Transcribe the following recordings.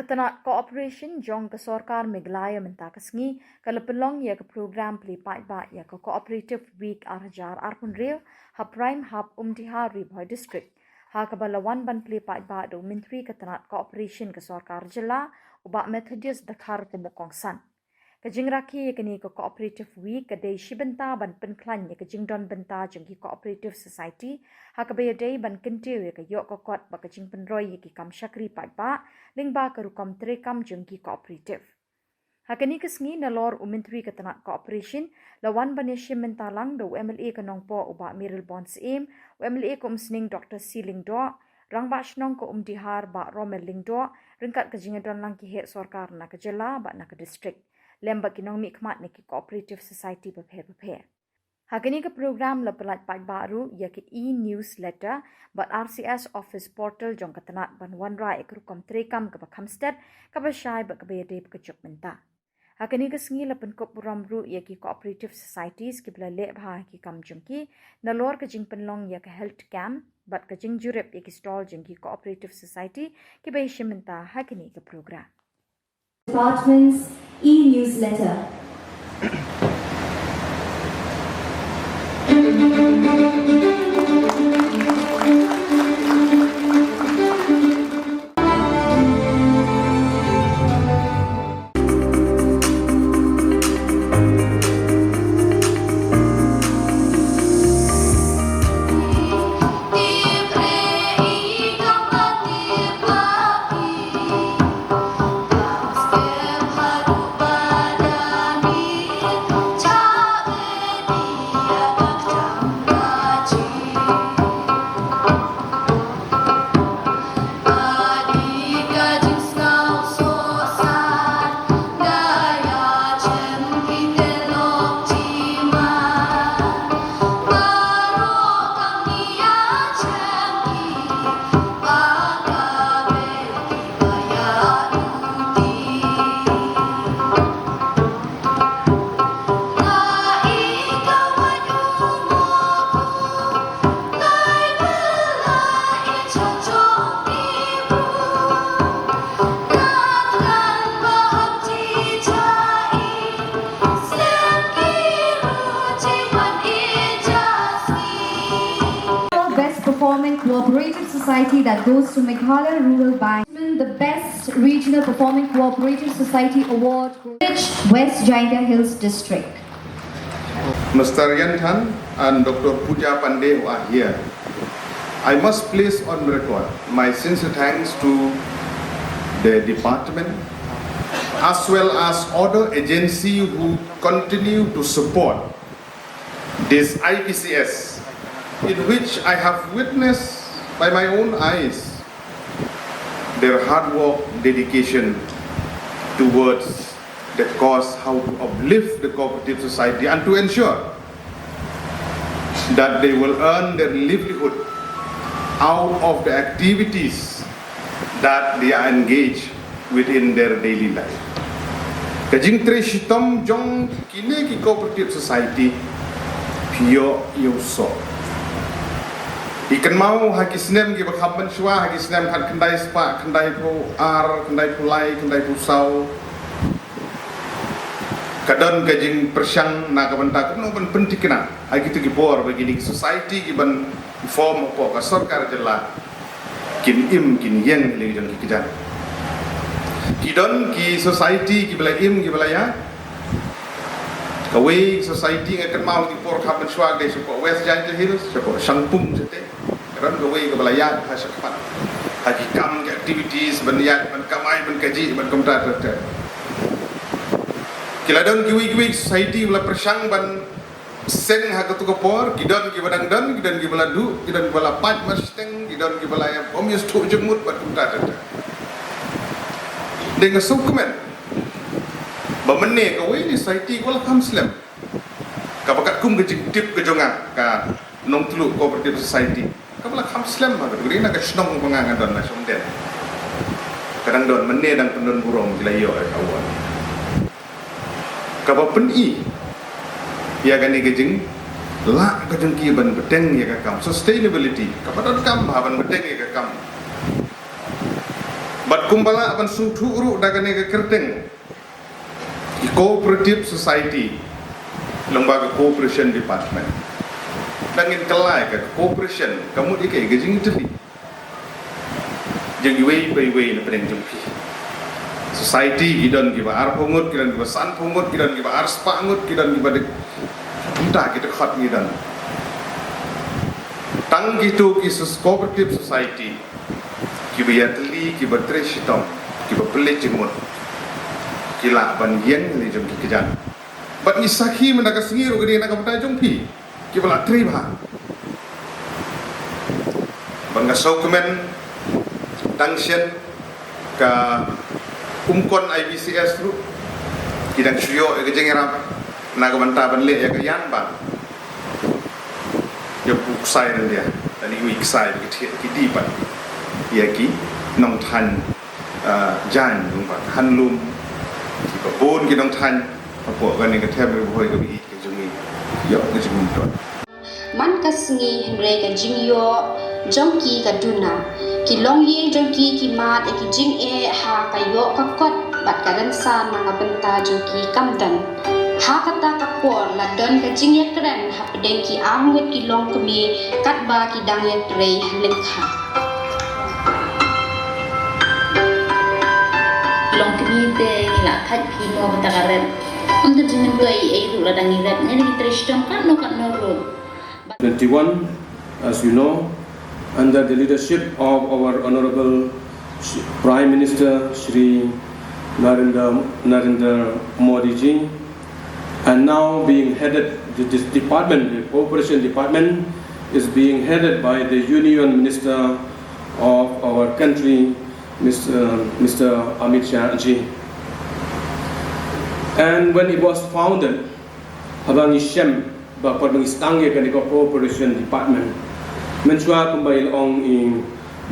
Tnad cooperation jong ke sorkar Meghalaya menta kesngi kalau pelong ya ke program pelipat ba ya ke Cooperative Week arjar arpun real ha prime hub umtihari Bhoi district ha ke balawan ban pelipat ba do menteri ke Tnad cooperation ke sorkar jela ubak Methodist dakhar ke mukongsan. Kajing raki ya kini ke Cooperative Week kedai shibenta ban Pynkhlaiñ ya kajing don benta jengki Cooperative Society ha ke bayadai ban kentiu ya ke yok kokot ba kajing penroy ya ki kam syakri pat ba ling ba ke rukam terekam jengki Cooperative. Ha kini kesngi nalor umenteri ke Tnad cooperation lawan ban ya shimentalang do MLA ke nongpo uba Miril Bonds aim MLA ke umsning Dr. Shillong do rang ba shnong ke umdihar ba Romel ling do ringkat kajing don lang ki het sorkar na ke jela ba na ke district. Lembak kinong mikmat ni ki Cooperative Society berpeh-berpeh. Hakini ke program lepelat pat baru ya ke e-newsletter bat RCS Office Portal jong ke Tnad ban wanra ekrukom terekam ke Bakamsted ke Basyai bat ke bayade pekecuk menta. Hakini ke sengi lepen kop buramru ya ki Cooperative Societies ki bila lek bah ki kam jengki nalor ke jing penlong ya ke health camp bat ke jing jurep ya ki stall jengki Cooperative Society ki bayasya menta hakini ke program. Department's e-newsletter. Performing Cooperative Society that goes to Meghalaya Rural Bank. The Best Regional Performing Cooperative Society Award goes to West Jaintia Hills District. Mr. Yantan and Dr. Puja Pandey are here. I must place on record my sincere thanks to the department as well as other agencies who continue to support this IPCS, in which I have witnessed by my own eyes their hard work, dedication towards the cause, how to uplift the cooperative society and to ensure that they will earn their livelihood out of the activities that they are engaged within their daily life. Kajing tre shitam jong kine ki cooperative society pio yoso. Ikan mau haki snem ki bakham menshwa haki snem kan kendai spa kendai pu ar kendai pulai kendai pusau kadon kajing persyang na kabanta kuno ban pentikna haki tu ki bor bagi ni society ki ban form apa ka sarkar jela kin im kin yang le jon ki kidan kidon ki society ki bela im ki bela ya kawai society ngakan mau di por kham menshwa de support West Jaintia Hills support sangpum sete ran kawai ke bela ya ha sakpat haki kam ke activities ban ya ban kamai ban kaji ban komta ter kiladon kiwi society bela persyang ban seng ha tu kopor kidon ki badang dan kidon ki bela du kidon ki bela pat masteng kidon ki bela ya omis tu jemut ban komta ter dengan sukumen bamene kawai ni society wala kam slam kapakat kum ke tip ke jonga ka nong tulu cooperative society kabla kam slam ma gri na ka snong pangangan don na somden kadang don mene dang pendon burong gilayo kawan kaba peni ya gani gejing la gejing ki ban beteng ya ka kam sustainability kapada kam haban beteng ya ka kam But kumbala aban suturu dagane ke kerteng Cooperative Society lembaga Cooperation Department dangin kelai ke cooperation kamu dikai gejing teli jeng iwei bai na pedeng jumpi society idon giba ar pungut kidan giba san pungut kidan giba ar spangut kidan giba de entah kita khat ngidan tang gitu kisus Cooperative Society kiba yatli kiba treshitong kiba pelejimut kila ban yen ni jom kijan bat ni sakhi mendaga singiru gede naga mata jompi kibala triba bangga dokumen tangsian ka umkon IBCS ru kidang suyo ke jengerap naga mata ban le ya ka yan ba ya buk sai dia tadi week sai ki di pan ya ki nong than jan lumba hanlum ki bon ki nong than apa kan ni ketem Bhoi ke bi ke jumi yo ke jumi to man kasngi hre ka jingyo jongki ka duna ki longye jongki ki mat ki jing e ha ka yo ka kot bat ka dan sa na ka benta jongki kamdan ha kata ka por la don ka jing ye kren ha pedeng ki amut ki long kemi kat ba ki dang ye tre len kha long kemi te la khat ki no ta karen untuk jinin doi itu ladang irat ni kita ristom kan no 21, as you know, under the leadership of our Honorable Prime Minister Shri Narendra Modi ji, and now being headed, this department, the Cooperation Department, is being headed by the Union Minister of our country, Mr. Amit Shah ji. And when it was founded, habang isem bapod ng istangye kaniko Cooperation Department, mensua kumbail ong in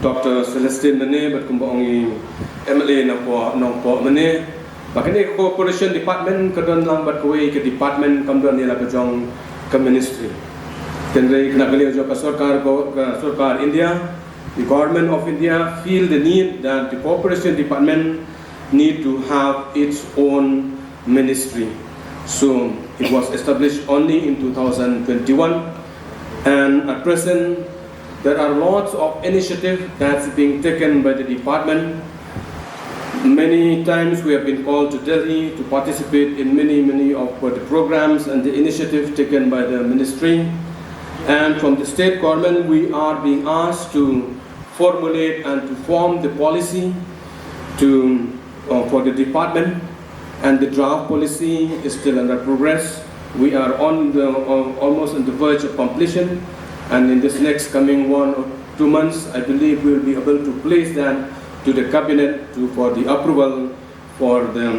Dr. Celestine mene bat kumbaong in MLA na po mene, bakit Cooperation Department kadon lang bat kuwi ke department kamdon nila kajong ka ministry. Tenre kinagaling jo ka sarkar India, the government of India feel the need that the Cooperation Department need to have its own ministry. So it was established only in 2021, and at present there are lots of initiatives that's being taken by the department. Many times we have been called to Delhi to participate in many of the programs and the initiatives taken by the ministry, and from the state government we are being asked to formulate and to form the policy for the department. And the draft policy is still under progress. We are almost on the verge of completion, and in this next coming 1 or 2 months, I believe we will be able to place that to the cabinet for the approval for the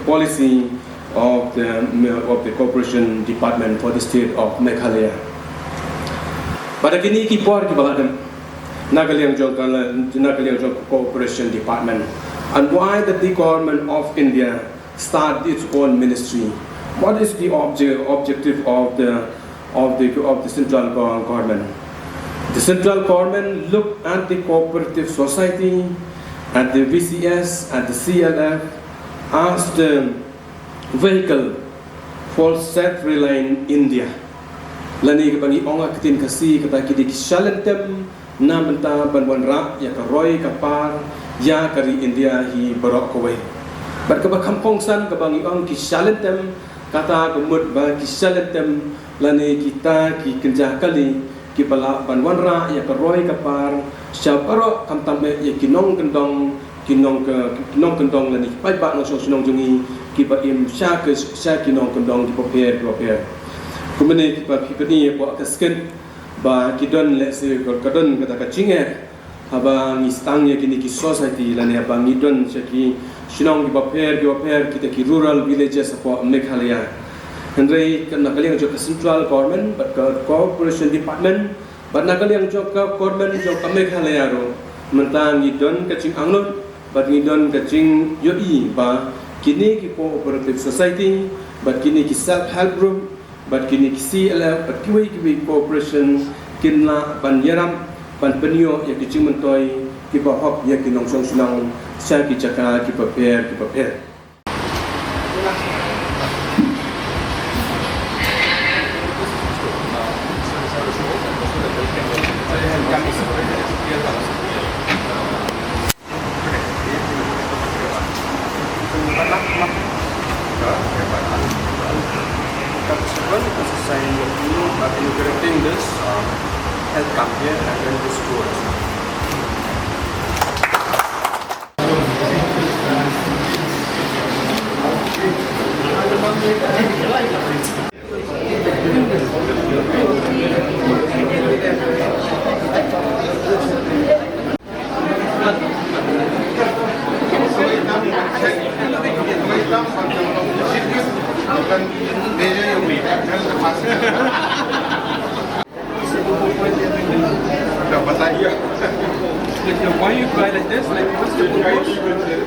policy of the Cooperation Department for the state of Meghalaya. Pada kini kipor kibaladam nagaliang jong Cooperation Department. And why did the government of India start its own ministry? What is the objective of the central government? The central government looked at the cooperative society, at the VCS, at the CLF as the vehicle for self-reliant India. Lani kebangi onga ketin kasi kata kidi kisalentem na benta banwan rak ya karoi kapar ya kari India hi barok kawai. Bat kaba kampong san kabangi ong kisalentem kata kemut ba kisalentem lani kita ki kenjah kali ki bala banwan rak ya karoi kapar syaparo kam tambe ya kinong kendong lani pai ba no sinong jungi ki ba im sya kinong kendong di poper kumene ki pa pipani ko akasken ba kidon lese kadon kata kacingeh haba ngistangnya kini ki society lani haba ngidon seki sinong ki poper kita ki rural villages apa Meghalaya hendrai kana kaliang jo central government but Cooperation Department but nakaliang jo government jo Meghalaya ro mentang ngidon kacing angnut but ngidon kacing yoi ba kini ki cooperative society but kini ki self help group but kini kisi ala but kiwi cooperation kinla ban yaram ban penio ya kicing mentoi kita hop ya kita nongshong Shillong saya kita cakap kita prepare. Integrating this health come here and then this tours. Why you cry like this? Like, what's the point?